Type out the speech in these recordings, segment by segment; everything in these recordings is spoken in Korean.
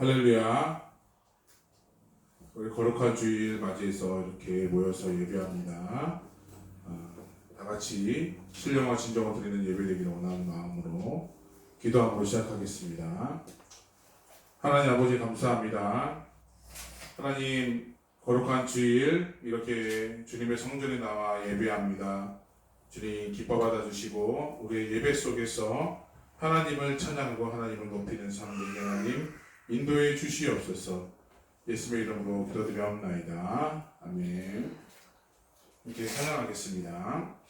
할렐루야. 우리 거룩한 주일 맞이해서 이렇게 모여서 예배합니다. 다 같이 신령과 진정을 드리는 예배 되기를 원하는 마음으로 기도함으로 시작하겠습니다. 하나님 아버지 감사합니다. 하나님 거룩한 주일 이렇게 주님의 성전에 나와 예배합니다. 주님 기뻐 받아주시고 우리의 예배 속에서 하나님을 찬양하고 하나님을 높이는 삶 되게 하나님 인도해 주시옵소서. 예수님의 이름으로 기도드려옵나이다. 아멘. 이렇게 찬양하겠습니다.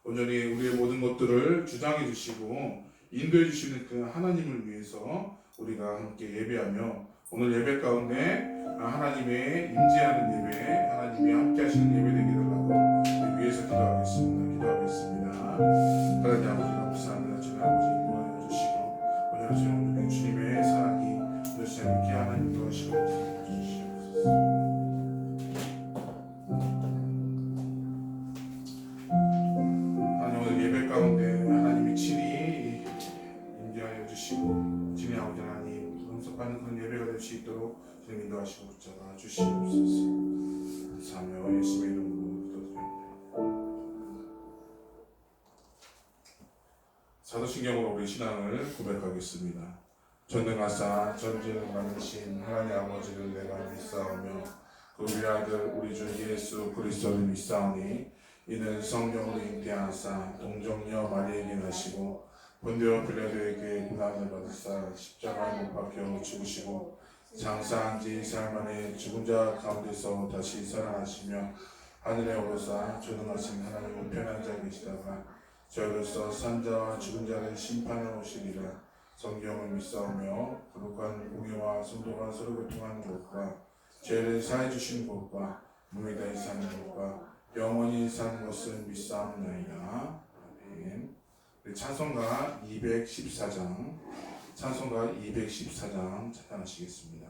온전히 우리의 모든 것들을 주장해 주시고 인도해 주시는 그 하나님을 위해서 우리가 함께 예배하며 오늘 예배 가운데 하나님의 임재하는 예배, 하나님이 함께 하시는 예배 되게 달라고 위해서 기도하겠습니다. 하나님 아버지 감사합니다. 주님 아버지 인도하여 주시고 오늘 주님의 사랑이 오늘 함께 하나님 인도하시고 주시옵소서. 가운데 하나님이 친히 임재하여 주시고 주님 아버지 하나님 응답하는 그런 예배가 될 수 있도록 주님 인도하시고 붙잡아 주시옵소서. 감사하며 예수의 이름으로 기도드립니다. 사도신경으로 우리 신앙을 고백하겠습니다. 전능하사 전지를 만드신 하나님 아버지를 내가 믿사오며 그 우리 아들 우리 주 예수 그리스도를 믿사오니 이는 성령으로 잉태하사 동정녀 마리에게 나시고 본디오 빌라도에게 고난을 받으사 십자가에 못 박혀 죽으시고 장사한 지 2살 만에 죽은 자 가운데서 다시 살아나시며 하늘에 오르사 전능하신 하나님 우편한 자 계시다가 저희로서 산자와 죽은 자를 심판하러 오시리라. 성경을 믿사오며 거룩한 공의와 성도가 서로 교통하는 것과 죄를 사해 주시는 것과 몸이 다시 사는 것과 영원히 사는 것을 믿사옵나이다. 아멘. 찬송가 214장 찬양하시겠습니다.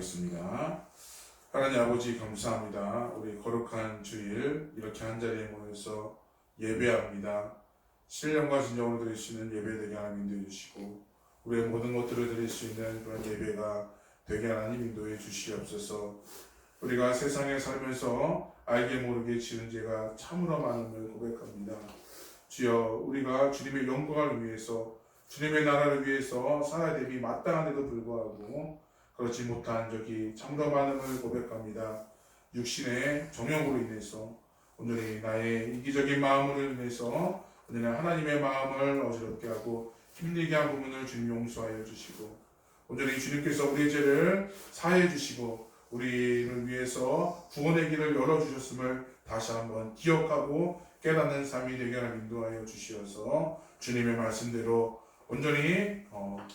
기도하겠습니다. 하나님 아버지 감사합니다. 우리 거룩한 주일 이렇게 한 자리에 모여서 예배합니다. 신령과 진정으로 드릴 수 있는 예배 되게 하나님 인도해 주시고 우리의 모든 것들을 드릴 수 있는 그런 예배가 되게 하나님 인도해 주시옵소서. 우리가 세상에 살면서 알게 모르게 지은 죄가 참으로 많음을 고백합니다. 주여, 우리가 주님의 영광을 위해서 주님의 나라를 위해서 살아야 됨이 마땅한데도 불구하고 그렇지 못한 적이 참으로 많음을 고백합니다. 육신의 정욕으로 인해서 오늘의 나의 이기적인 마음으로 인해서 오늘은 하나님의 마음을 어지럽게 하고 힘들게 한 부분을 주님 용서하여 주시고 오늘의 주님께서 우리의 죄를 사해 주시고 우리를 위해서 구원의 길을 열어주셨음을 다시 한번 기억하고 깨닫는 삶이 되게 하나님 인도하여 주시어서 주님의 말씀대로 온전히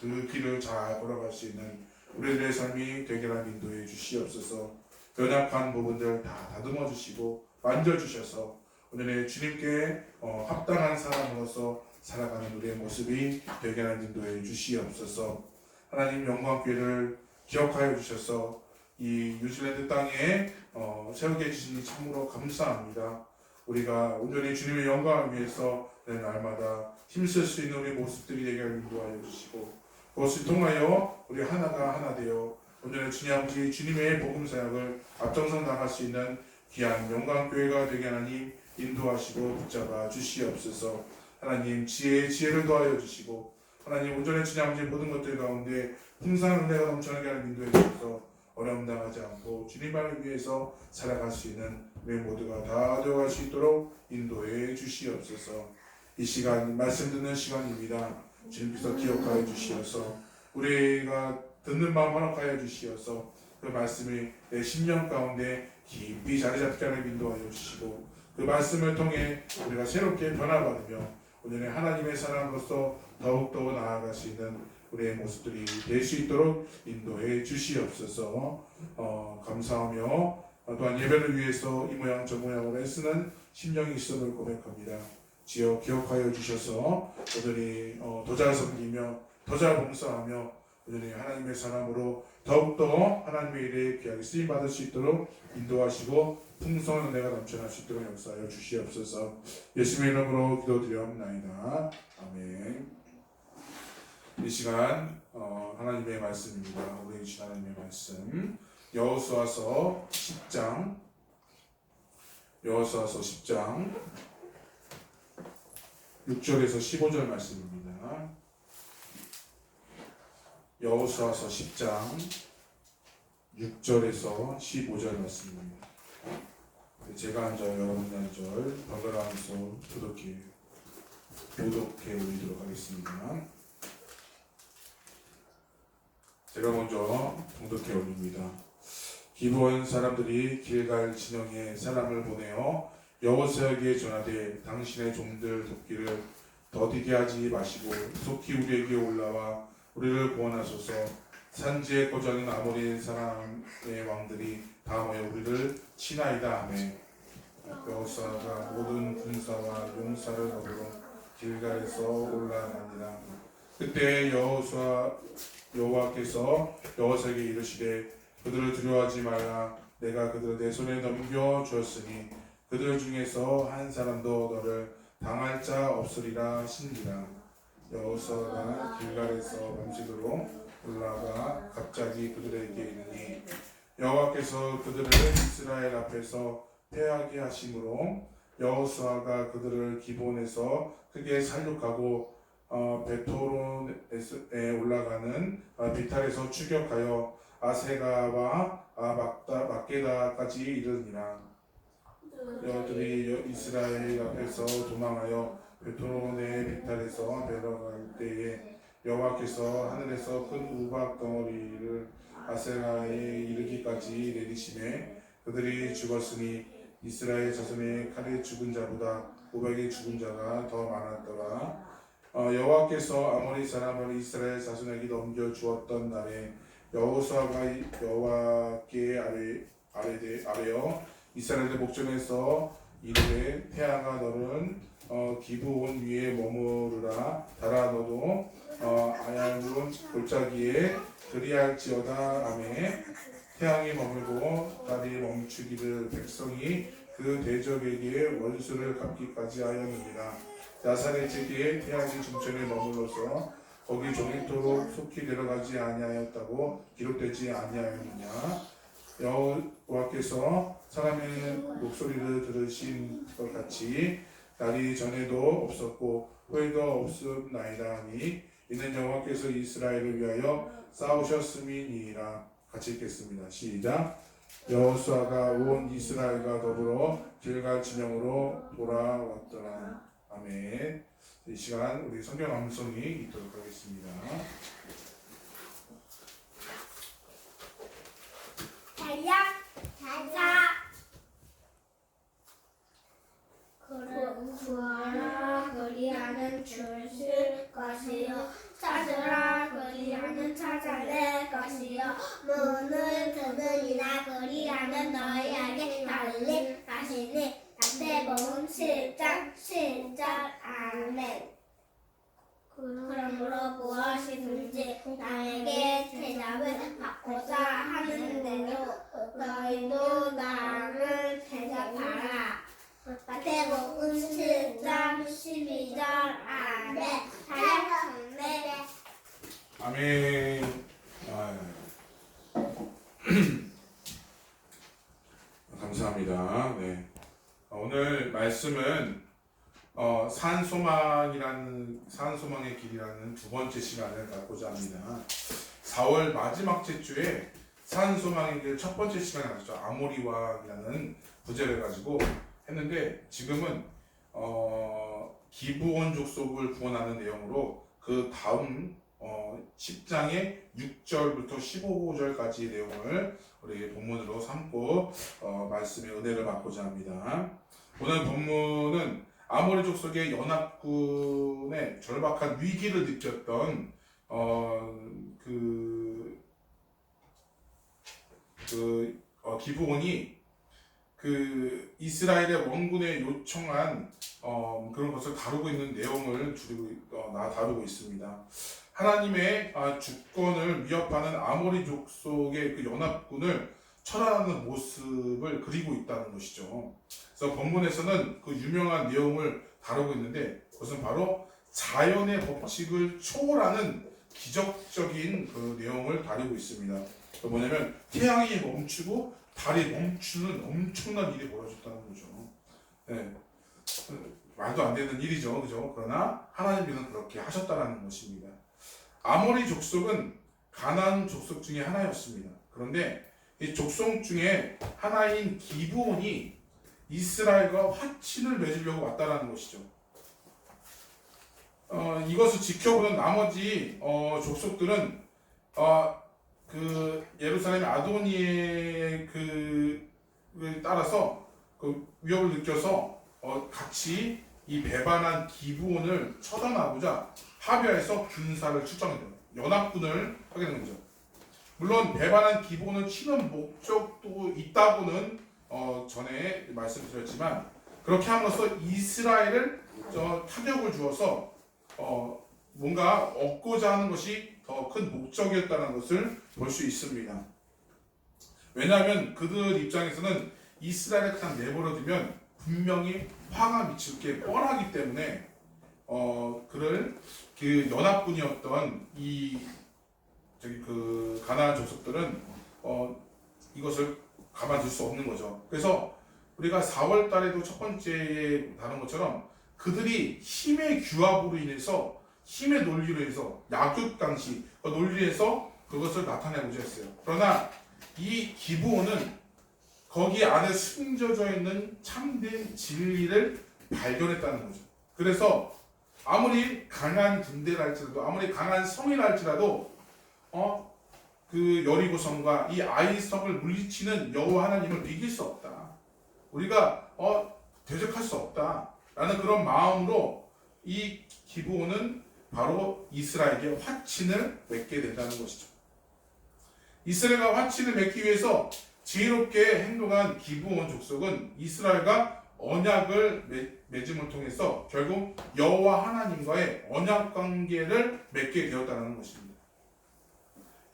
그 길을 잘 걸어갈 수 있는 우리들의 삶이 되게 하나님 인도해 주시옵소서. 연약한 부분들 다 다듬어 주시고 만져주셔서 오늘의 주님께 합당한 사람으로서 살아가는 우리의 모습이 되게 하나님 인도해 주시옵소서. 하나님 영광교회를 기억하여 주셔서 이 뉴질랜드 땅에 세우게 해주시니 참으로 감사합니다. 우리가 온전히 주님의 영광을 위해서 날마다 힘쓸 수 있는 우리 모습들이 되게 인도하여 주시고 그것을 통하여 우리 하나가 하나 되어 온전히 주님 아버지 주님의 복음 사역을 앞장서 나갈 수 있는 귀한 영광교회가 되게 하나님 인도하시고 붙잡아 주시옵소서. 하나님 지혜를 더하여 주시고 하나님 온전히 주님 아버지 모든 것들 가운데 풍성한 은혜가 넘쳐나게 하는 인도해 주셔서 어려움 당하지 않고 주님만을 위해서 살아갈 수 있는 우리 모두가 다 되어갈 수 있도록 인도해 주시옵소서. 이 시간 말씀 듣는 시간입니다. 주님께서 기억하여 주시어서 우리가 듣는 마음 허락하여 주시어서 그 말씀이 내 심령 가운데 깊이 자리 잡게 하는 인도하여 주시고 그 말씀을 통해 우리가 새롭게 변화받으며 오늘의 하나님의 사람으로서 더욱더 나아갈 수 있는 우리의 모습들이 될 수 있도록 인도해 주시옵소서. 감사하며 또한 예배를 위해서 이 모양 저 모양으로 애쓰는 심령이 있음을 고백합니다. 지어 기억하여 주셔서 오늘이 더 잘 섬기며 더 잘 봉사하며 오늘이 하나님의 사람으로 더욱더 하나님의 일에 귀하게 쓰임받을 수 있도록 인도하시고 풍성한 은혜가 넘쳐날 수 있도록 역사하여 주시옵소서. 예수님의 이름으로 기도드리옵나이다. 아멘. 이 시간 하나님의 말씀입니다. 우리 주신 하나님의 말씀 여호수아서 10장 6절에서 15절 말씀입니다. 여호수아서 10장 6절에서 15절 말씀입니다. 제가 한 절, 여러분이 한 절 번갈아가면서 교독해 올리도록 하겠습니다. 제가 먼저 봉독해 올립니다. 기브온 사람들이 길갈 진영에 사람을 보내어 여호수아에게 전하되 당신의 종들 돕기를 더디게 하지 마시고 속히 우리에게 올라와 우리를 구원하소서. 산지에 거주하는 아모리 사람의 왕들이 다 모여 우리를 치나이다 하매 여호수아가 모든 군사와 용사를 더불어 길갈에서 올라가니라. 그때 여호와께서 여호수아에게 이르시되 그들을 두려워하지 말라. 내가 그들을 내 손에 넘겨 주었으니 그들 중에서 한 사람도 너를 당할 자 없으리라 하시니라. 여호수아가 길갈에서 밤새도록 올라가 갑자기 그들에게 이르니 여호와께서 그들을 이스라엘 앞에서 패하게 하심으로 여호수아가 그들을 기브온에서 크게 살육하고 베토론에 올라가는 비탈에서 추격하여 아세가와 막게다까지 이르니라. 여들이 이스라엘 앞에서 도망하여 베토론의 비탈에서 내려갈 때에 여호와께서 하늘에서 큰 우박 덩어리를 아세가에 이르기까지 내리시매 그들이 죽었으니 이스라엘 자손의 칼에 죽은 자보다 500의 죽은 자가 더 많았더라. 여호와께서 아모리 사람을 이스라엘 자손에게 넘겨 주었던 날에 여호수아가 여호와께 아뢰어 이스라엘의 목전에서 이르되 태양아 너는 기브온 위에 머무르라. 달아 너도 아얄문 골짜기에 그리할지어다. 아멘. 태양이 머물고 달이 멈추기를 백성이 그 대적에게 원수를 갚기까지 하였느니라. 야산의 지기에 태양이 중천에 머물러서 거기 종일토록 속히 내려가지 아니하였다고 기록되지 아니하였느냐. 여호와께서 사람의 목소리를 들으신 것 같이 날이 전에도 없었고 후에도 없음나이다 하니 이는 여호와께서 이스라엘을 위하여 싸우셨음이니이다. 같이 읽겠습니다. 시작. 여호수아가 온 이스라엘과 더불어 길갈 진영으로 돌아왔더라. 아멘. 이 시간 우리 성경 암송이 있도록 하겠습니다. 구하라 그리하는 주실 것이요 찾으라 그리하는 찾아낼 것이요 문을 드는 이나 그리하는 너희에게 열릴 것이니. 마태복음 7장 7절. 아멘. 그러므로 무엇이든지 나에게 대답을 받고자 하는 대로 너희도 나를 대답하라. 마태복음 7장 12절. 아멘. 아멘. 감사합니다. 네. 오늘 말씀은 산소망의 길이라는 두 번째 시간을 갖고자 합니다. 4월 마지막 주에 산소망의 길 첫 번째 시간을 가졌죠. 아모리왕이라는 부제를 가지고 했는데 지금은 기브온 족속을 구원하는 내용으로 그 다음 10장의 6절부터 15절까지의 내용을 우리 본문으로 삼고 말씀의 은혜를 받고자 합니다. 오늘 본문은 아모리 족속의 연합군의 절박한 위기를 느꼈던 기브온이 그 이스라엘의 원군에 요청한 그런 것을 다루고 있는 내용을 다루고 있습니다. 하나님의 주권을 위협하는 아모리 족속의 그 연합군을 철회하는 모습을 그리고 있다는 것이죠. 그래서 본문에서는 그 유명한 내용을 다루고 있는데 그것은 바로 자연의 법칙을 초월하는 기적적인 그 내용을 다루고 있습니다. 뭐냐면 태양이 멈추고 달이 멈추는 엄청난 일이 벌어졌다는 거죠. 네. 말도 안 되는 일이죠, 그죠? 그러나 하나님께서는 그렇게 하셨다는 것입니다. 아모리 족속은 가나안 족속 중에 하나였습니다. 그런데 이 족속 중에 하나인 기브온이 이스라엘과 화친을 맺으려고 왔다라는 것이죠. 이것을 지켜보는 나머지 족속들은 그 예루살렘의 아도니의 그를 따라서 그 위협을 느껴서 같이 이 배반한 기브온을 처단하고자 합의해서 군사를 출정해요. 연합군을 하게 된 거죠. 물론 배반한 기브온을 치는 목적도 있다고는 전에 말씀드렸지만 그렇게 함으로써 이스라엘을 타격을 주어서 뭔가 얻고자 하는 것이 더 큰 목적이었다는 것을 볼 수 있습니다. 왜냐하면 그들 입장에서는 이스라엘을 그냥 내버려두면 분명히 화가 미칠 게 뻔하기 때문에 그를 그 연합군이었던 그 가나안 족속들은 이것을 가만둘 수 없는 거죠. 그래서 우리가 4월 달에도 첫 번째에 다룬 것처럼 그들이 힘의 규합으로 인해서 힘의 논리로 해서 약육강시 그 논리에서 그것을 나타내고자 했어요. 그러나 이 기브온은 거기 안에 숨겨져 있는 참된 진리를 발견했다는 거죠. 그래서 아무리 강한 군대라 할지라도 아무리 강한 성이라 할지라도 그 여리고성과 이 아이성을 물리치는 여호와 하나님을 이길 수 없다. 우리가 대적할 수 없다. 라는 그런 마음으로 이 기브온은 바로 이스라엘에게 화친을 맺게 된다는 것이죠. 이스라엘과 화친을 맺기 위해서 지혜롭게 행동한 기브온 족속은 이스라엘과 언약을 맺음을 통해서 결국 여호와 하나님과의 언약 관계를 맺게 되었다는 것입니다.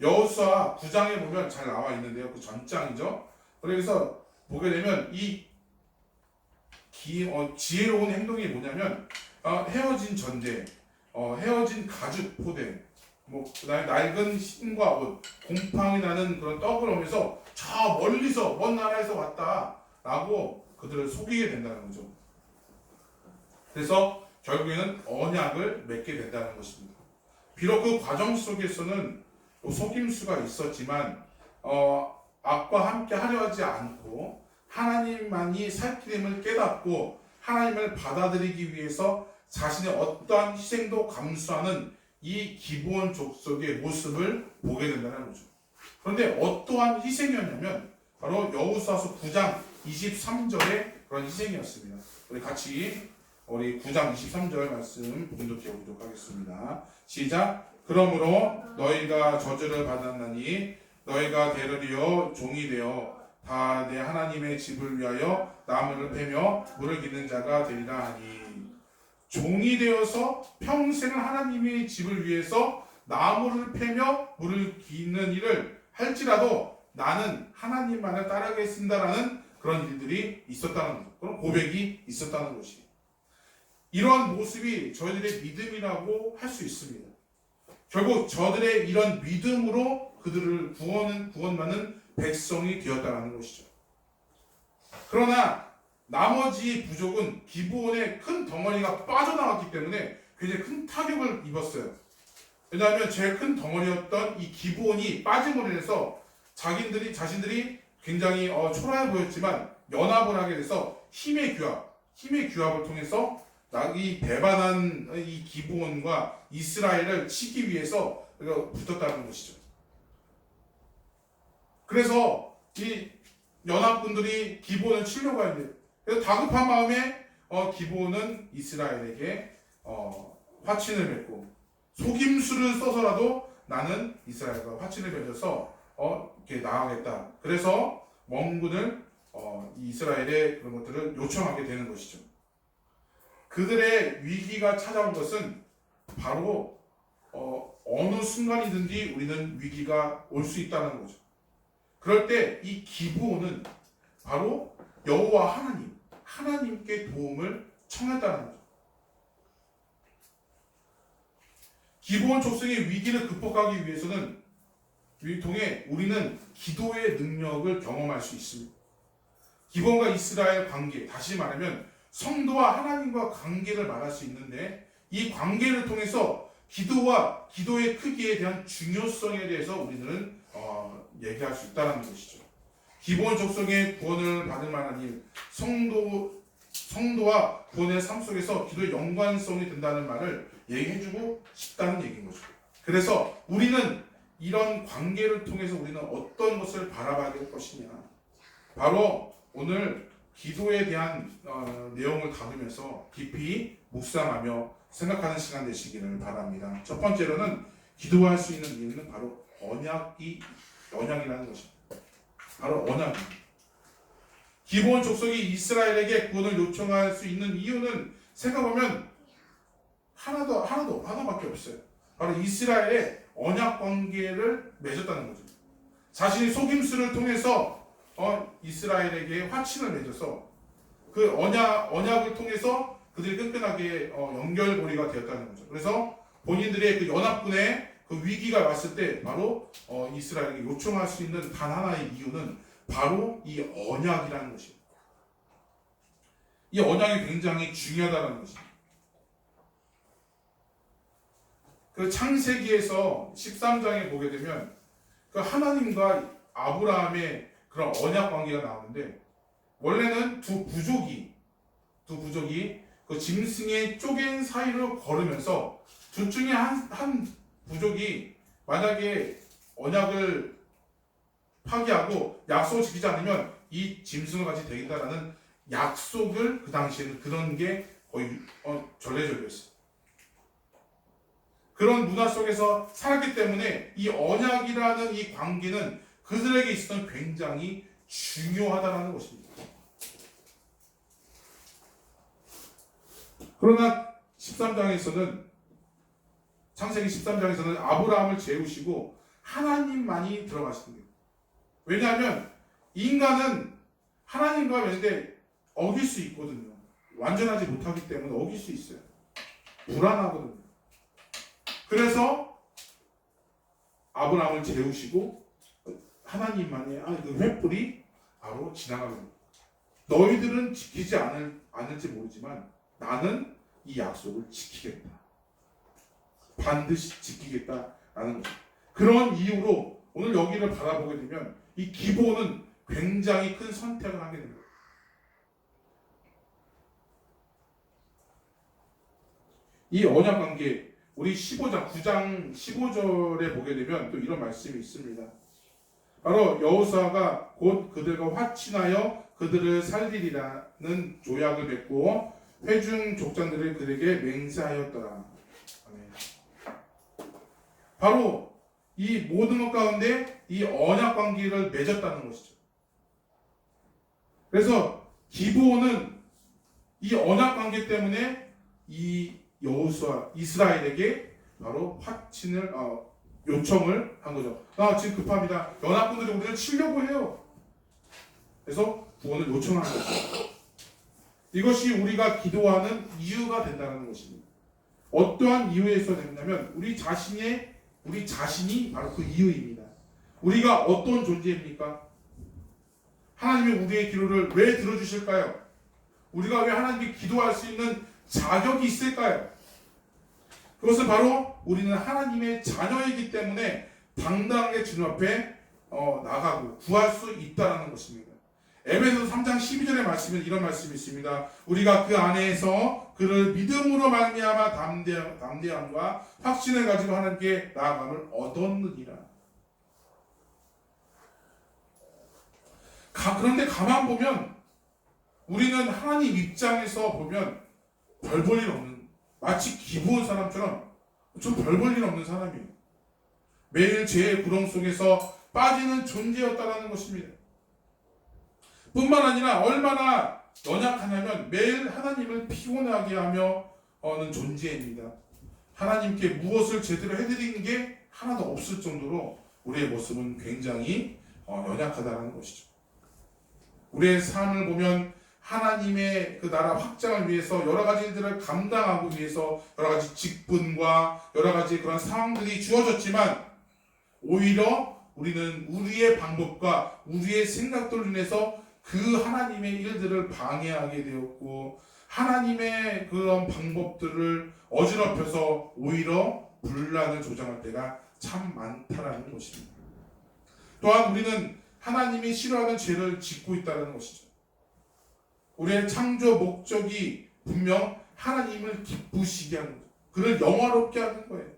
여호수아 9장에 보면 잘 나와 있는데요. 그 전장이죠. 그래서 보게 되면 이 지혜로운 행동이 뭐냐면 헤어진 전제, 헤어진 가죽 포대, 그다음에 낡은 신과 옷, 곰팡이 나는 그런 떡을 오면서 저 멀리서 먼 나라에서 왔다라고 그들을 속이게 된다는 거죠. 그래서 결국에는 언약을 맺게 된다는 것입니다. 비록 그 과정 속에서는 또 속임수가 있었지만 악과 함께 하려 하지 않고 하나님만이 살길임을 깨닫고 하나님을 받아들이기 위해서 자신의 어떠한 희생도 감수하는 이 기브온 족속의 모습을 보게 된다는 거죠. 그런데 어떠한 희생이었냐면 바로 여호수아서 9장 23절의 그런 희생이었습니다. 우리 같이 우리 9장 23절 말씀 봉독해 보도록 하겠습니다. 시작. 그러므로 너희가 저주를 받았나니 너희가 대르리어 종이 되어 다 내 하나님의 집을 위하여 나무를 패며 물을 기는 자가 되리라 하니, 종이 되어서 평생을 하나님의 집을 위해서 나무를 패며 물을 기는 일을 할지라도 나는 하나님만을 따르겠습니다라는 그런 일들이 있었다는 것, 그런 고백이 있었다는 것이, 이러한 모습이 저희들의 믿음이라고 할 수 있습니다. 결국 저들의 이런 믿음으로 그들을 구원받는 백성이 되었다는 것이죠. 그러나 나머지 부족은 기브온의 큰 덩어리가 빠져나왔기 때문에 굉장히 큰 타격을 입었어요. 왜냐하면 제일 큰 덩어리였던 이 기브온이 빠짐으로 인해서 자신들이 굉장히 초라해 보였지만 연합을 하게 돼서 힘의 규합을 통해서 이 배반한 이 기브온과 이스라엘을 치기 위해서 붙었다는 것이죠. 그래서 이 연합군들이 기브온을 치려고 하는데, 그래서 다급한 마음에 기브온은 이스라엘에게 화친을 맺고 속임수를 써서라도 나는 이스라엘과 화친을 맺어서 이렇게 나아가겠다. 그래서 멍군을 이스라엘의 그런 것들을 요청하게 되는 것이죠. 그들의 위기가 찾아온 것은 바로 어느 순간이든지 우리는 위기가 올 수 있다는 거죠. 그럴 때 이 기브온은 바로 여호와 하나님께 도움을 청했다는 거죠. 기브온 족속의 위기를 극복하기 위해서는 통해 우리는 기도의 능력을 경험할 수 있습니다. 기브온과 이스라엘 관계, 다시 말하면 성도와 하나님과 관계를 말할 수 있는데, 이 관계를 통해서 기도의 크기에 대한 중요성에 대해서 우리들은 얘기할 수 있다는 것이죠. 기브온 족속의 구원을 받을 만한 일, 성도와 구원의 삶 속에서 기도의 연관성이 된다는 말을 얘기해주고 싶다는 얘기인 거죠. 그래서 우리는 이런 관계를 통해서 우리는 어떤 것을 바라봐야 될 것이냐, 바로 오늘 기도에 대한 내용을 다루면서 깊이 묵상하며 생각하는 시간 되시기를 바랍니다. 첫 번째로는 기도할 수 있는 이유는 바로 언약이라는 것입니다. 바로 언약입니다. 기브온 족속이 이스라엘에게 구원을 요청할 수 있는 이유는 생각해보면 하나밖에 없어요. 바로 이스라엘의 언약 관계를 맺었다는 거죠. 자신이 속임수를 통해서 이스라엘에게 화친을 맺어서 그 언약을 통해서 그들이 끈끈하게 연결고리가 되었다는 거죠. 그래서 본인들의 그 연합군의 그 위기가 왔을 때 바로 이스라엘에게 요청할 수 있는 단 하나의 이유는 바로 이 언약이라는 것입니다. 이 언약이 굉장히 중요하다는 것입니다. 그 창세기에서 13장에 보게 되면 그 하나님과 아브라함의 그런 언약 관계가 나오는데, 원래는 두 부족이 그 짐승의 쪼갠 사이로 걸으면서 둘 중에 한 부족이 만약에 언약을 파기하고 약속을 지키지 않으면 이 짐승을 같이 되겠다라는 약속을, 그 당시에는 그런 게 거의 전례적이었어요. 그런 문화 속에서 살았기 때문에 이 언약이라는 이 관계는 그들에게 있었던 굉장히 중요하다는 것입니다. 그러나 13장에서는 창세기 13장에서는 아브라함을 재우시고 하나님만이 들어가시는 거예요. 왜냐하면 인간은 하나님과 맺는데 어길 수 있거든요. 완전하지 못하기 때문에 어길 수 있어요. 불안하거든요. 그래서 아브라함을 재우시고 하나님만이 그 횃불이 바로 지나가는 거예요. 너희들은 지키지 않을지 모르지만 나는 이 약속을 지키겠다. 반드시 지키겠다라는 거죠. 그런 이유로 오늘 여기를 바라보게 되면 이 기브온은 굉장히 큰 선택을 하게 됩니다. 이 언약관계 우리 15장 9장 15절에 보게 되면 또 이런 말씀이 있습니다. 바로 여호수아가 곧 그들과 화친하여 그들을 살리리라는 조약을 맺고 회중 족장들을 그들에게 맹세하였더라. 바로 이 모든 것 가운데 이 언약 관계를 맺었다는 것이죠. 그래서 기브온은 이 언약 관계 때문에 이 여호수아 이스라엘에게 바로 화친을 요청을 한 거죠. 지금 급합니다. 연합군들이 우리를 치려고 해요. 그래서 구원을 요청하는 거죠. 이것이 우리가 기도하는 이유가 된다는 것입니다. 어떠한 이유에서 됐냐면 우리 자신이 바로 그 이유입니다. 우리가 어떤 존재입니까? 하나님이 우리의 기도를 왜 들어주실까요? 우리가 왜 하나님께 기도할 수 있는 자격이 있을까요? 그것은 바로 우리는 하나님의 자녀이기 때문에 당당하게 주님 앞에 나가고 구할 수 있다는 것입니다. 에베소서 3장 12절의 말씀은 이런 말씀이 있습니다. 우리가 그 안에서 그를 믿음으로 말미암아 담대함과 확신을 가지고 하나님께 나아감을 얻었느니라. 그런데 가만 보면 우리는 하나님 입장에서 보면 별 볼 일 없는, 마치 기브온 사람처럼 좀 별 볼 일 없는 사람이에요. 매일 죄의 구렁 속에서 빠지는 존재였다는 것입니다. 뿐만 아니라 얼마나 연약하냐면 매일 하나님을 피곤하게 하며 는 존재입니다. 하나님께 무엇을 제대로 해드리는 게 하나도 없을 정도로 우리의 모습은 굉장히 연약하다는 것이죠. 우리의 삶을 보면 하나님의 그 나라 확장을 위해서 여러 가지 일들을 감당하기 위해서 여러 가지 직분과 여러 가지 그런 상황들이 주어졌지만 오히려 우리는 우리의 방법과 우리의 생각들로 인해서 그 하나님의 일들을 방해하게 되었고 하나님의 그런 방법들을 어지럽혀서 오히려 분란을 조장할 때가 참 많다라는 것입니다. 또한 우리는 하나님이 싫어하는 죄를 짓고 있다는 것이죠. 우리의 창조 목적이 분명 하나님을 기쁘시게 하는 거예요. 그를 영화롭게 하는 거예요.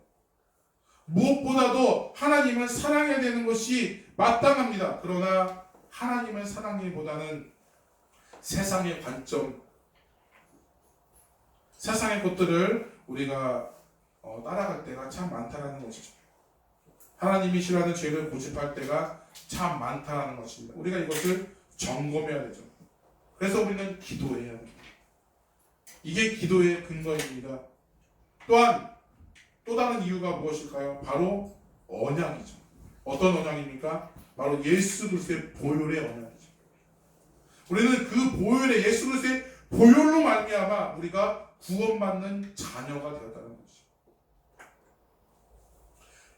무엇보다도 하나님을 사랑해야 되는 것이 마땅합니다. 그러나 하나님을 사랑하기보다는 세상의 관점, 세상의 것들을 우리가 따라갈 때가 참 많다는 것이죠. 하나님이 싫어하는 죄를 고집할 때가 참 많다는 것입니다. 우리가 이것을 점검해야 되죠. 그래서 우리는 기도해야 됩니다. 이게 기도의 근거입니다. 또한 또 다른 이유가 무엇일까요? 바로 언약이죠. 어떤 언약입니까? 바로 예수 그리스도의 보혈의 언약이죠. 우리는 그 보혈의 예수 그리스도의 보혈로 말미암아 우리가 구원받는 자녀가 되었다는 것이죠.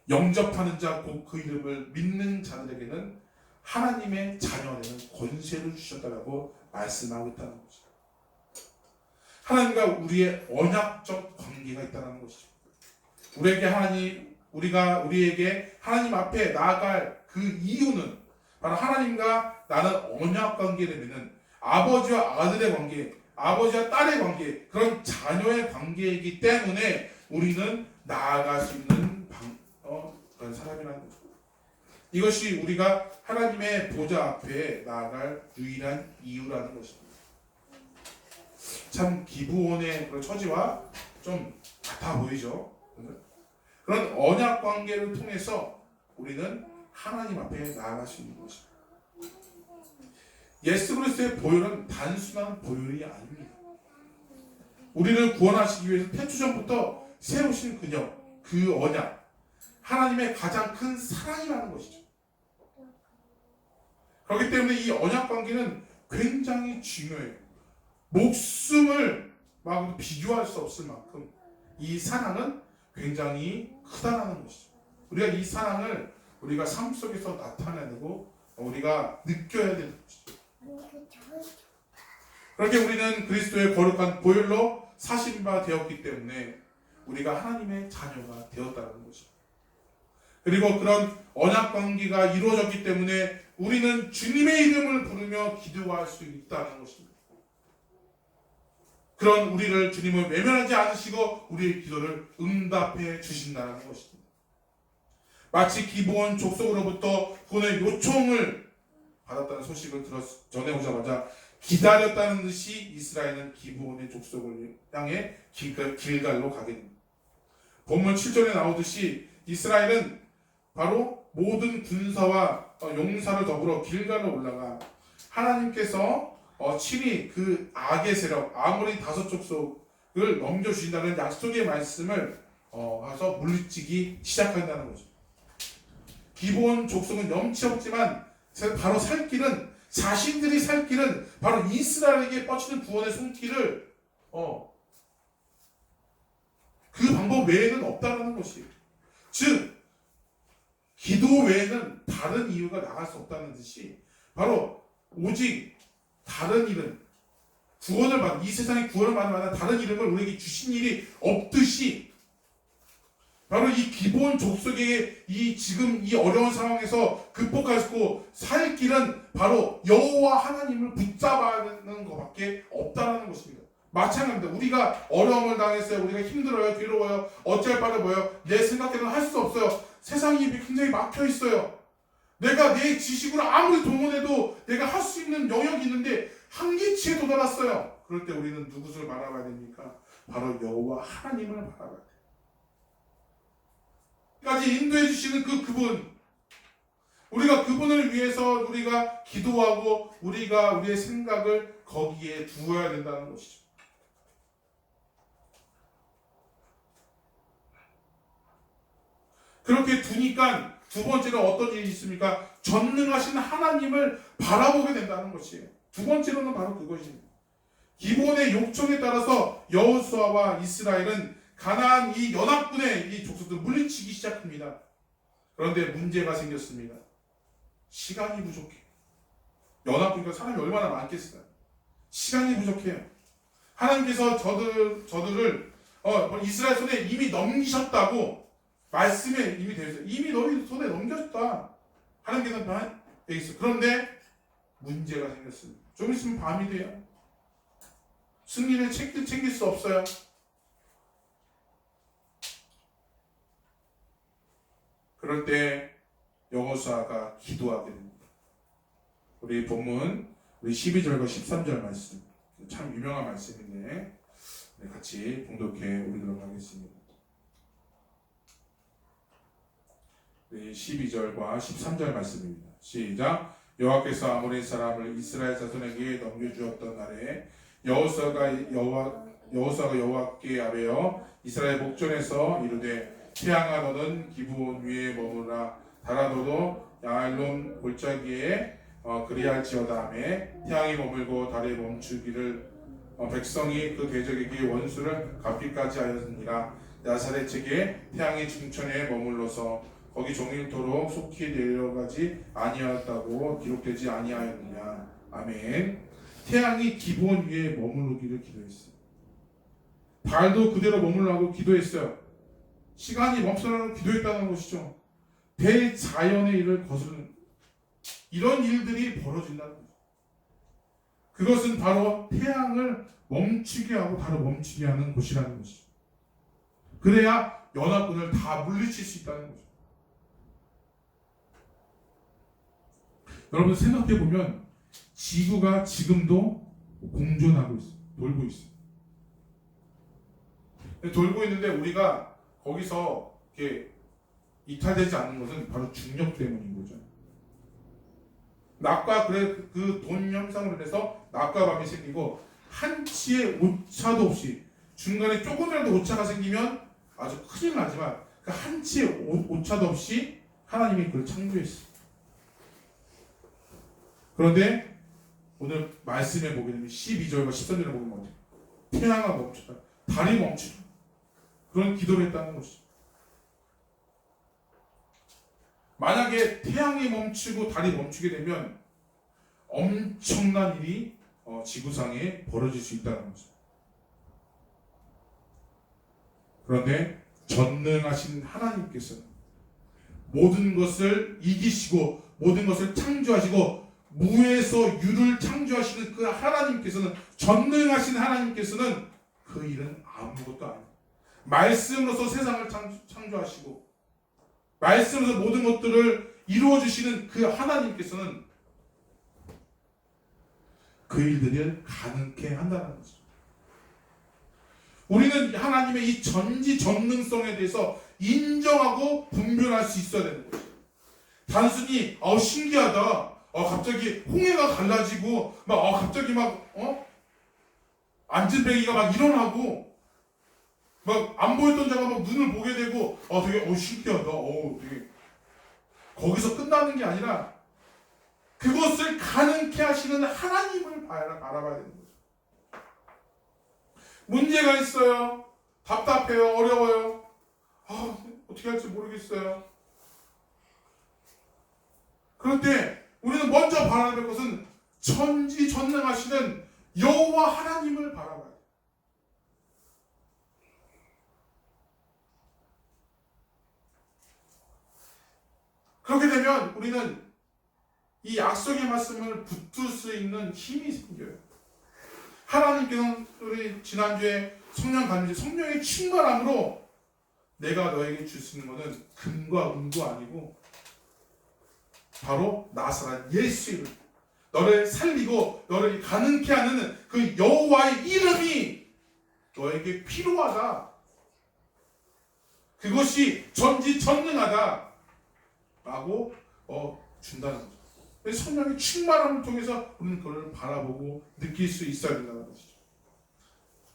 영접하는 자 곧 그 이름을 믿는 자들에게는 하나님의 자녀가 되는 권세를 주셨다고 말씀하고 있다는 것이죠. 하나님과 우리의 언약적 관계가 있다는 것이죠. 우리에게 하나님 앞에 나아갈 그 이유는 바로 하나님과 나는 언약 관계를 맺는 아버지와 아들의 관계, 아버지와 딸의 관계, 그런 자녀의 관계이기 때문에 우리는 나아갈 수 있는 그런 사람이라는 거죠. 이것이 우리가 하나님의 보좌 앞에 나아갈 유일한 이유라는 것입니다. 참 기브온의 그런 처지와 좀 같아 보이죠. 그런 언약 관계를 통해서 우리는 하나님 앞에 나아갈 수 있는 것입니다. 예수 그리스도의 보혈은 단순한 보혈이 아닙니다. 우리를 구원하시기 위해서 태초전부터 세우신 그녀, 그 언약, 하나님의 가장 큰 사랑이라는 것이죠. 그렇기 때문에 이 언약 관계는 굉장히 중요해요. 목숨을 막 비교할 수 없을 만큼 이 사랑은 굉장히 크다라는 것이죠. 우리가 이 사랑을 우리가 삶 속에서 나타내고 우리가 느껴야 되는 것이죠. 그렇게 우리는 그리스도의 거룩한 보혈로 사신 바 되었기 때문에 우리가 하나님의 자녀가 되었다는 것이죠. 그리고 그런 언약 관계가 이루어졌기 때문에 우리는 주님의 이름을 부르며 기도할 수 있다는 것입니다. 그런 우리를 주님은 외면하지 않으시고 우리의 기도를 응답해 주신다는 것입니다. 마치 기브온 족속으로부터 구원의 요청을 받았다는 소식을 전해오자마자 기다렸다는 듯이 이스라엘은 기브온의 족속을 향해 길갈로 가게 됩니다. 본문 7절에 나오듯이 이스라엘은 바로 모든 군사와 용사를 더불어 길갈로 올라가 하나님께서 친히 그 악의 세력 아모리 다섯 족속을 넘겨주신다는 약속의 말씀을 해서 물리치기 시작한다는 거죠. 기브온 족속은 염치 없지만 바로 살 길은 자신들이 살 길은 바로 이스라엘에게 뻗치는 구원의 손길을 그 방법 외에는 없다는 것이에요. 즉 기도 외에는 다른 이유가 나갈 수 없다는 듯이 바로 오직 다른 이름 구원을 받는 이 세상에 구원을 받는 만한 다른 이름을 우리에게 주신 일이 없듯이 바로 이 기본 족속의 이 지금 이 어려운 상황에서 극복하고 살 길은 바로 여호와 하나님을 붙잡아는 것밖에 없다는 것입니다. 마찬가지입니다. 우리가 어려움을 당했어요. 우리가 힘들어요. 괴로워요. 어쩔 바를 뭐예요. 내 생각대로는 할 수 없어요. 세상이 굉장히 막혀 있어요. 내가 내 지식으로 아무리 동원해도 내가 할 수 있는 영역이 있는데 한계치에 도달했어요. 그럴 때 우리는 누구를 바라봐야 됩니까? 바로 여호와 하나님을 바라봐야 돼요. 까지 인도해 주시는 그분 우리가 그분을 위해서 우리가 기도하고 우리가 우리의 생각을 거기에 두어야 된다는 것이죠. 그렇게 두니까 두 번째로 어떤 일이 있습니까? 전능하신 하나님을 바라보게 된다는 것이에요. 두 번째로는 바로 그것입니다. 기본의 요청에 따라서 여호수아와 이스라엘은 가나안 이 연합군의 이 족속들을 물리치기 시작합니다. 그런데 문제가 생겼습니다. 시간이 부족해. 연합군이니까 사람이 얼마나 많겠어요. 시간이 부족해요. 하나님께서 저들을 이스라엘 손에 이미 넘기셨다고 말씀에 이미 되어 있어요. 이미 너희 손에 넘겼다. 하나님께서 다 되어 있어요. 그런데 문제가 생겼습니다. 좀 있으면 밤이 돼요. 승리를 챙길 수 없어요. 그럴 때 여호수아가 기도하게 됩니다. 우리 본문 우리 12절과 13절 말씀 참 유명한 말씀인데 같이 봉독해 보도록 하겠습니다. 우리 12절과 13절 말씀입니다. 시작. 여호와께서 아모리 사람을 이스라엘 자손에게 넘겨주었던 날에 여호수아가 여호와께 아뢰어 이스라엘 목전에서 이르되 태양아 너는 기브온 위에 머무라 달아도도 야알론 골짜기에 그리할지어다 하며 태양이 머물고 달이 멈추기를 백성이 그 대적에게 원수를 갚기까지 하였느니라. 야사렛 책에 태양이 중천에 머물러서 거기 종일토록 속히 내려가지 아니하였다고 기록되지 아니하였느냐. 아멘. 태양이 기브온 위에 머무르기를 기도했어요. 달도 그대로 머물라고 기도했어요. 시간이 멈춰라고 기도했다는 것이죠. 대자연의 일을 거스르는 이런 일들이 벌어진다는 거죠. 그것은 바로 태양을 멈추게 하고 달을 멈추게 하는 곳이라는 것이죠. 그래야 연합군을 다 물리칠 수 있다는 거죠. 여러분 생각해 보면 지구가 지금도 공존하고 있어요. 돌고 있어요. 돌고 있는데 우리가 거기서 이렇게 이탈되지 않는 것은 바로 중력 때문인 거죠. 낮과 그 돈 현상으로 인해서 낮과 밤이 생기고 한치의 오차도 없이 중간에 조금이라도 오차가 생기면 아주 큰일 나지만 그 한 치의 오차도 없이 하나님이 그걸 창조했어요. 그런데 오늘 말씀에 보게 되면 12절과 13절에 보면 어때요? 태양아 멈추다, 달이 멈추다, 그런 기도를 했다는 것이죠. 만약에 태양이 멈추고 달이 멈추게 되면 엄청난 일이 지구상에 벌어질 수 있다는 거죠. 그런데 전능하신 하나님께서는 모든 것을 이기시고 모든 것을 창조하시고 무에서 유를 창조하시는 그 하나님께서는, 전능하신 하나님께서는 그 일은 아무것도 아닙니다. 말씀으로서 세상을 창조하시고 말씀으로서 모든 것들을 이루어주시는 그 하나님께서는 그 일들을 가능케 한다는 거죠. 우리는 하나님의 이 전지전능성에 대해서 인정하고 분별할 수 있어야 되는 거죠. 단순히 신기하다, 갑자기 홍해가 갈라지고 갑자기 안진뱅이가 막 일어나고 안 보였던 자가 눈을 보게 되고 되게 신기하다, 되게 거기서 끝나는 게 아니라 그것을 가능케 하시는 하나님을 알아봐야 되는 거죠. 문제가 있어요. 답답해요. 어려워요. 어떻게 할지 모르겠어요. 그럴 때 우리는 먼저 바라야 될 것은 전지전능하시는 여호와 하나님을 바라봐야 돼요. 그렇게 되면 우리는 이 약속의 말씀을 붙들 수 있는 힘이 생겨요. 하나님께서는 우리 지난주에 성령 간증, 성령의 충만함으로 내가 너에게 줄 수 있는 것은 금과 은도 아니고 바로 나사렛 예수 이름, 너를 살리고 너를 가능케 하는 그 여호와의 이름이 너에게 필요하다. 그것이 전지전능하다 라고 준다는 거죠. 성령의 충만함을 통해서 우리는 그걸 바라보고 느낄 수 있어야 된다는 것이죠.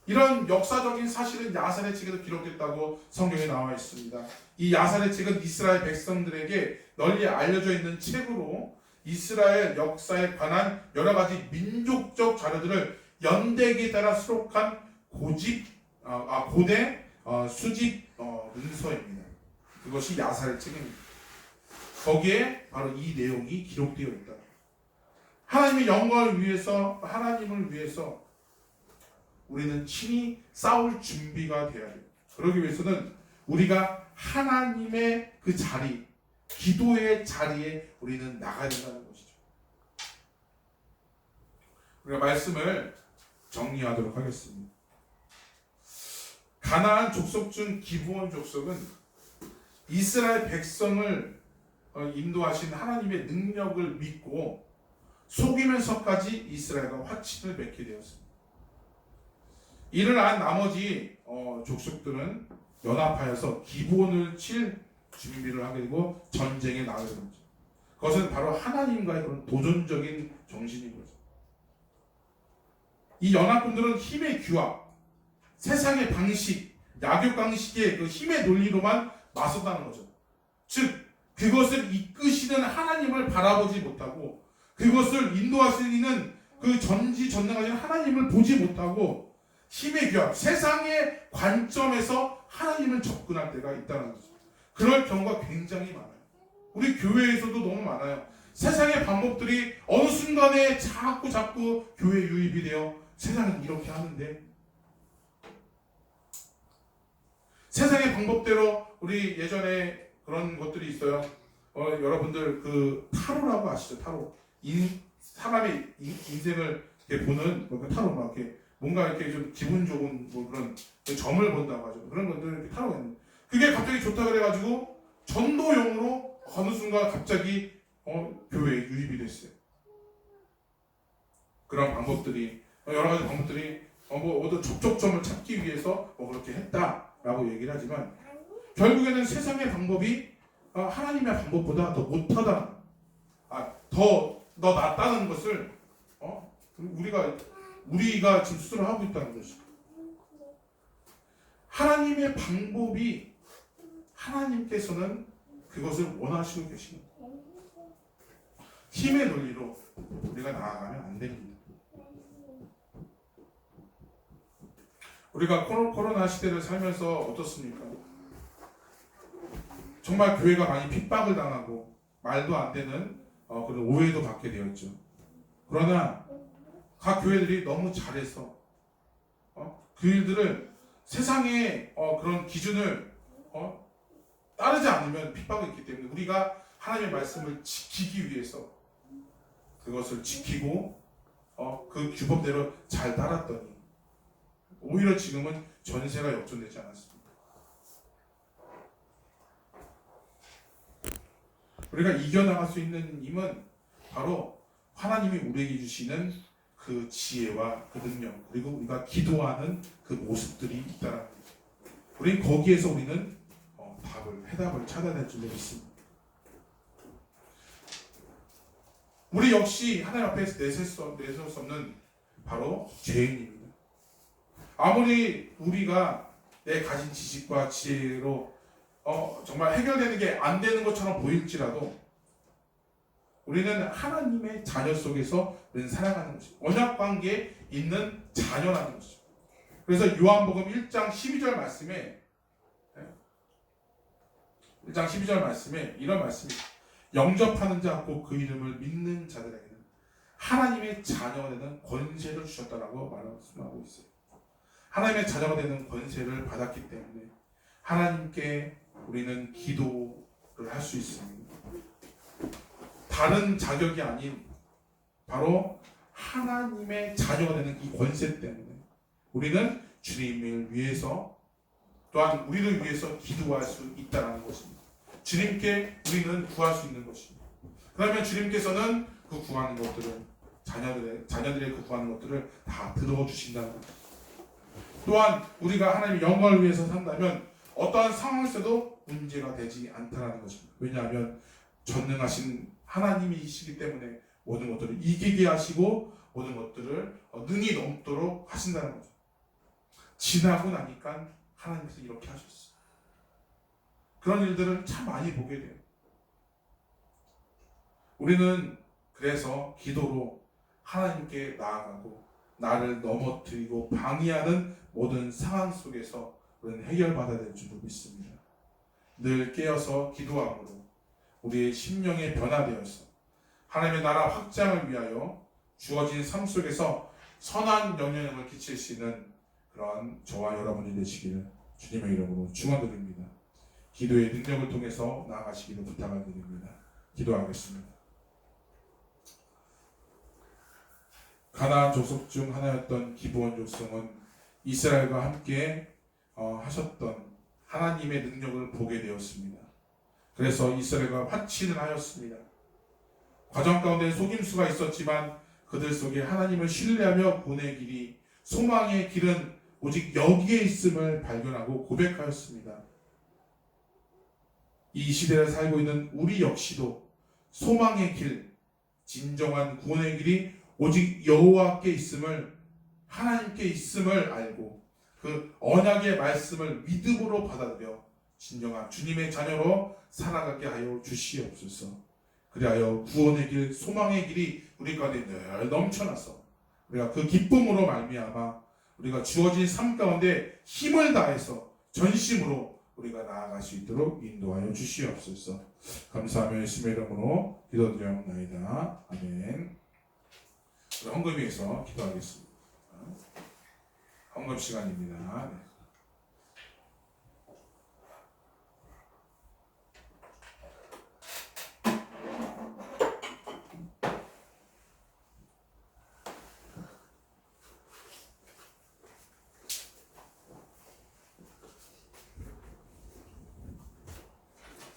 이런 역사적인 사실은 야살의 책에도 기록됐다고 성경에 나와 있습니다. 이 야살의 책은 이스라엘 백성들에게 널리 알려져 있는 책으로 이스라엘 역사에 관한 여러 가지 민족적 자료들을 연대기에 따라 수록한 고대 수집 문서입니다. 그것이 야살의 책입니다. 거기에 바로 이 내용이 기록되어 있다. 하나님의 영광을 위해서, 하나님을 위해서 우리는 친히 싸울 준비가 되어야 돼요. 그러기 위해서는 우리가 하나님의 그 자리, 기도의 자리에 우리는 나가야 된다는 것이죠. 우리가 말씀을 정리하도록 하겠습니다. 가나안 족속 중 기브온 족속은 이스라엘 백성을 인도하신 하나님의 능력을 믿고 속이면서까지 이스라엘과 화친을 맺게 되었습니다. 이를 안 나머지 족속들은 연합하여서 기브온을 칠 준비를 하게 되고 전쟁에 나가게 됩니다. 그것은 바로 하나님과의 그런 도전적인 정신인 거죠. 이 연합군들은 힘의 규합, 세상의 방식, 약육 방식의 그 힘의 논리로만 맞섰다는 거죠. 즉 그것을 이끄시는 하나님을 바라보지 못하고 그것을 인도하시는 그 전지전능하신 하나님을 보지 못하고 힘의 규합, 세상의 관점에서 하나님을 접근할 때가 있다는 거죠. 그럴 경우가 굉장히 많아요. 우리 교회에서도 너무 많아요. 세상의 방법들이 어느 순간에 자꾸 교회에 유입이 되어 세상은 이렇게 하는데, 세상의 방법대로 우리 예전에 그런 것들이 있어요. 여러분들 그 타로라고 아시죠? 타로. 사람의 인생을 이렇게 보는 그 타로, 막 이렇게 뭔가 이렇게 좀 기분 좋은 그런 점을 본다고 하죠. 그런 것들 이렇게 타로가 있는. 그게 갑자기 좋다 그래가지고 전도용으로 어느 순간 갑자기 교회에 유입이 됐어요. 그런 방법들이, 여러 가지 방법들이 어떤 접촉점을 찾기 위해서 그렇게 했다라고 얘기를 하지만 결국에는 세상의 방법이 하나님의 방법보다 더 못하다, 더 낫다는 것을 우리가 지금 스스로 하고 있다는 것이죠. 하나님의 방법이 하나님께서는 그것을 원하시고 계십니다. 힘의 논리로 우리가 나아가면 안 됩니다. 우리가 코로나 시대를 살면서 어떻습니까? 정말 교회가 많이 핍박을 당하고 말도 안 되는 그런 오해도 받게 되었죠. 그러나 각 교회들이 너무 잘해서 그 일들을 세상의 그런 기준을 따르지 않으면 핍박이 있기 때문에 우리가 하나님의 말씀을 지키기 위해서 그것을 지키고 그 규범대로 잘 따랐더니 오히려 지금은 전세가 역전되지 않았습니다. 우리가 이겨나갈 수 있는 힘은 바로 하나님이 우리에게 주시는 그 지혜와 그 능력, 그리고 우리가 기도하는 그 모습들이 있다는 거죠. 우리는 거기에서 우리는 해답을 찾아야 될 줄 믿습니다. 우리 역시 하나님 앞에서 내설 수 없는 바로 죄인입니다. 아무리 우리가 내 가진 지식과 지혜로 정말 해결되는 게 안 되는 것처럼 보일지라도 우리는 하나님의 자녀 속에서 우리는 살아가는 것이죠. 언약 관계에 있는 자녀라는 것이죠. 그래서 요한복음 1장 12절 말씀에 이런 말씀이 영접하는 자 곧 그 이름을 믿는 자들에게는 하나님의 자녀가 되는 권세를 주셨다라고 말씀하고 있어요. 하나님의 자녀가 되는 권세를 받았기 때문에 하나님께 우리는 기도를 할 수 있습니다. 다른 자격이 아닌 바로 하나님의 자녀가 되는 이 권세 때문에 우리는 주님을 위해서 또한 우리를 위해서 기도할 수 있다는 것입니다. 주님께 우리는 구할 수 있는 것입니다. 그러면 주님께서는 그 구하는 것들을 자녀들의 그 구하는 것들을 다 들어주신다는 것입니다. 또한 우리가 하나님의 영광을 위해서 산다면 어떠한 상황에서도 문제가 되지 않다는 것입니다. 왜냐하면 전능하신 하나님이시기 때문에 모든 것들을 이기게 하시고 모든 것들을 능히 넘도록 하신다는 거죠. 지나고 나니까 하나님께서 이렇게 하셨어요. 그런 일들을 참 많이 보게 돼요. 우리는 그래서 기도로 하나님께 나아가고 나를 넘어뜨리고 방해하는 모든 상황 속에서 우리는 해결받아야 될 줄로 믿습니다. 늘 깨어서 기도함으로 우리의 심령에 변화되어서 하나님의 나라 확장을 위하여 주어진 삶 속에서 선한 영향력을 끼칠 수 있는 그러한 저와 여러분이 되시기를 주님의 이름으로 축원드립니다. 기도의 능력을 통해서 나아가시기를 부탁을 드립니다. 기도하겠습니다. 가나안 족속 중 하나였던 기브온 족속은 이스라엘과 함께 하셨던 하나님의 능력을 보게 되었습니다. 그래서 이스라엘과 화친을 하였습니다. 과정 가운데 속임수가 있었지만 그들 속에 하나님을 신뢰하며 구원의 길이 소망의 길은 오직 여기에 있음을 발견하고 고백하였습니다. 이 시대를 살고 있는 우리 역시도 소망의 길, 진정한 구원의 길이 오직 여호와께 있음을 하나님께 있음을 알고 그 언약의 말씀을 믿음으로 받아들여 진정한 주님의 자녀로 살아가게 하여 주시옵소서. 그리하여 구원의 길, 소망의 길이 우리 가운데 늘 넘쳐나서 우리가 그 기쁨으로 말미암아 우리가 주어진 삶 가운데 힘을 다해서 전심으로 우리가 나아갈 수 있도록 인도하여 주시옵소서. 감사하며 예수님의 이름으로 기도드리옵나이다. 아멘. 우리 헌금 위해서 기도하겠습니다. 헌금 시간입니다. 네.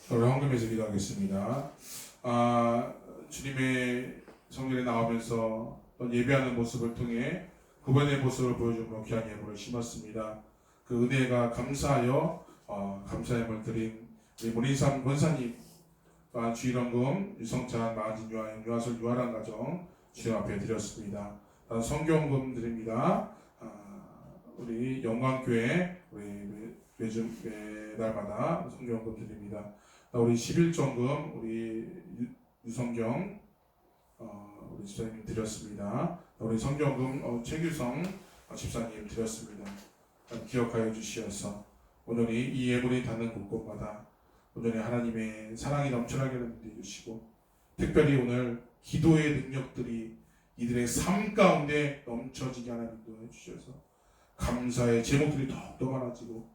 우리 헌금에서 기도하겠습니다. 주님의 성전에 나오면서 예배하는 모습을 통해 구원의 모습을 보여주며 귀한 예물을 심었습니다. 그 은혜가 감사하여 감사함을 드린 우리 문인삼 권사님, 또한 주일헌금, 유성찬, 마진, 유아영, 유아솔, 유아란 가정 주님 앞에 드렸습니다. 성경금 드립니다. 우리 영광교회 우리 매달마다 성경금 드립니다. 우리 11정금 우리 유성경 우리 집사님 드렸습니다. 우리 성경금 최규성 집사님 드렸습니다. 기억하여 주시어서 오늘이 이 예물이 닿는 곳곳마다 오늘의 하나님의 사랑이 넘쳐나게 함께 주시고 특별히 오늘 기도의 능력들이 이들의 삶 가운데 넘쳐지게 하나님 인도해 주셔서 감사의 제목들이 더욱더 많아지고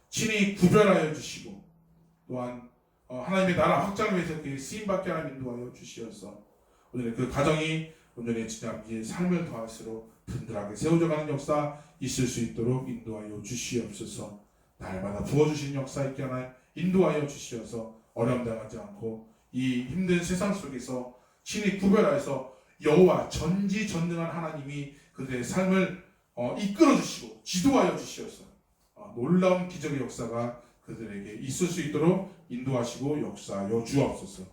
친히 구별하여 주시고 또한 하나님의 나라 확장을 위해서 쓰임받게 하나님 인도하여 주시어서 오늘의 그 가정이 오늘의 진짜 이 삶을 더할수록 든든하게 세워져가는 역사 있을 수 있도록 인도하여 주시옵소서. 날마다 부어주시는 역사 있게 하나 인도하여 주시어서 어려움 당하지 않고 이 힘든 세상 속에서 친히 구별하여서 여호와 전지전능한 하나님이 그들의 삶을 이끌어 주시고 지도하여 주시어서 놀라운 기적의 역사가 그들에게 있을 수 있도록 인도하시고 역사하여 주옵소서.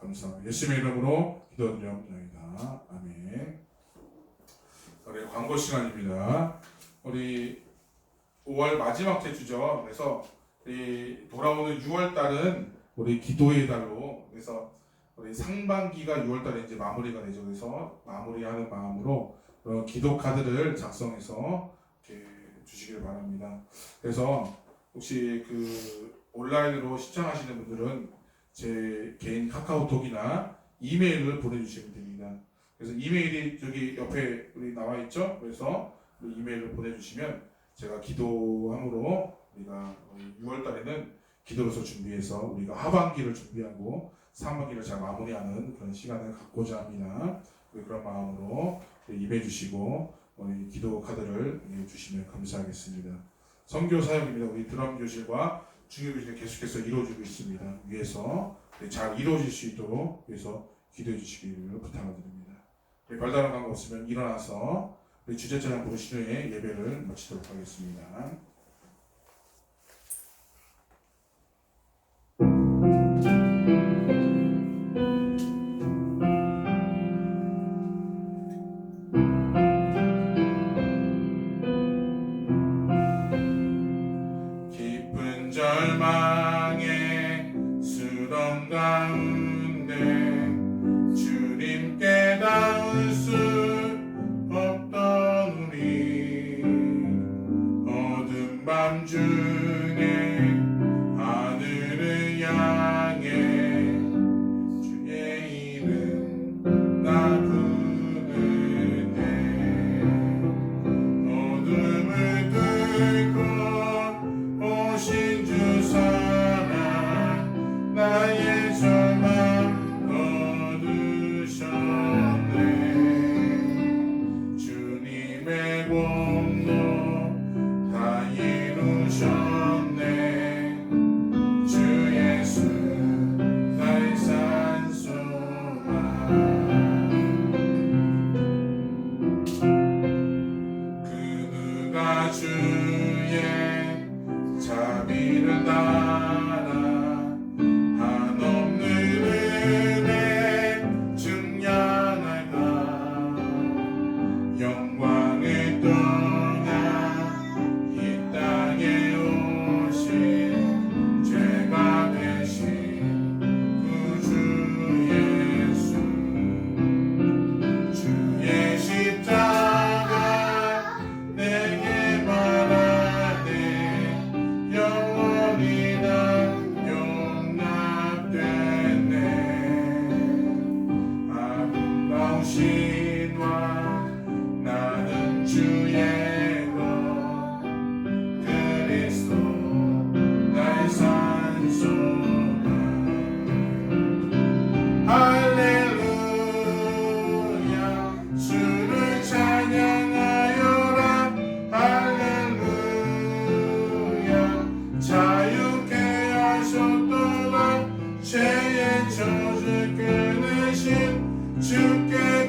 감사합니다. 예수님의 이름으로 기도드립니다. 아멘. 우리 광고 시간입니다. 우리 5월 마지막 주죠. 그래서 우리 돌아오는 6월 달은 우리 기도의 달로 그래서 우리 상반기가 6월 달에 이제 마무리가 되죠. 그래서 마무리하는 마음으로 기도 카드를 작성해서 이렇게 주시길 바랍니다. 그래서 혹시 그 온라인으로 시청하시는 분들은 제 개인 카카오톡이나 이메일을 보내주시면 됩니다. 그래서 이메일이 저기 옆에 우리 나와 있죠. 그래서 이메일을 보내주시면 제가 기도함으로 우리가 6월 달에는 기도로서 준비해서 우리가 하반기를 준비하고 상반기를 잘 마무리하는 그런 시간을 갖고자 합니다. 그런 마음으로 임해 주시고 우리 기도 카드를 주시면 감사하겠습니다. 선교 사역입니다. 우리 드럼 교실과 중요 교실이 계속해서 이루어지고 있습니다. 위에서 잘 이루어질 수 있도록 위해서 기도해 주시기를 부탁을 드립니다. 별다른 관계 없으면 일어나서 우리 주제찬양 부르신 후에 예배를 마치도록 하겠습니다. 깊은 절망의 수렁 가운데 주님께 닿을 수 없던 우리 어두운 밤 중에 하늘을 향해 주의 이름 나 부르네 어둠을 뚫고 오신 주 사랑 나의 절망 거두셨네 주님의 공로 다 이루셨네 주 예수 나의 산소만 그가 주의 자비를 따라 한없는 은혜 증량할까 영광을 떠나 이 땅에 오신 죄가 되신 구주 예수 주의 십자가 내게 말하네 영원히 난 용납됐네 아름다우신 왕 나는 주의 것 그리스도 나의 산소만 할렐루야 주를 찬양하여라 할렐루야 자유케 하셨도다 죄의 저주 끊으신 주께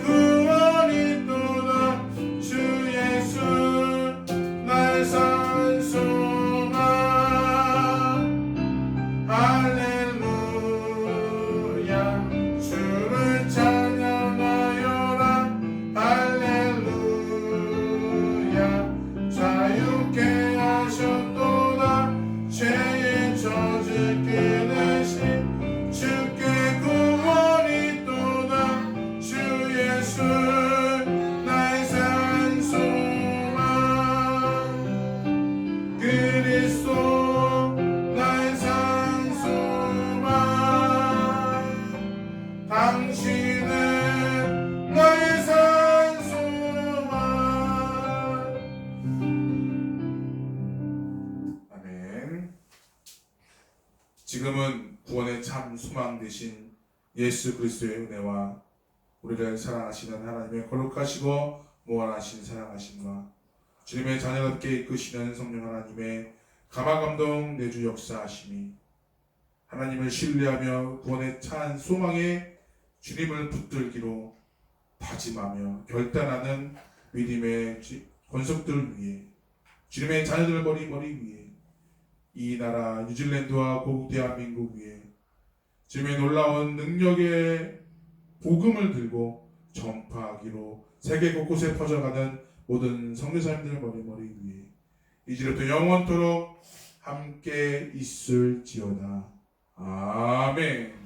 당신은 나의 산소만. 아멘. 지금은 구원의 참 소망 되신 예수 그리스도의 은혜와 우리를 사랑하시는 하나님의 거룩하시고 무한하신 사랑하심과 주님의 자녀답게 이끄시는 성령 하나님의 감화감동 내주 역사하심이 하나님을 신뢰하며 구원의 찬 소망에 주님을 붙들기로 다짐하며 결단하는 믿음의 권속들을 위해 주님의 자녀들 머리 위에 이 나라 뉴질랜드와 고국 대한민국 위에 주님의 놀라운 능력의 복음을 들고 전파하기로 세계 곳곳에 퍼져가는 모든 성도사님들 머리 위에 이제부터 영원토록 함께 있을지어다. 아멘.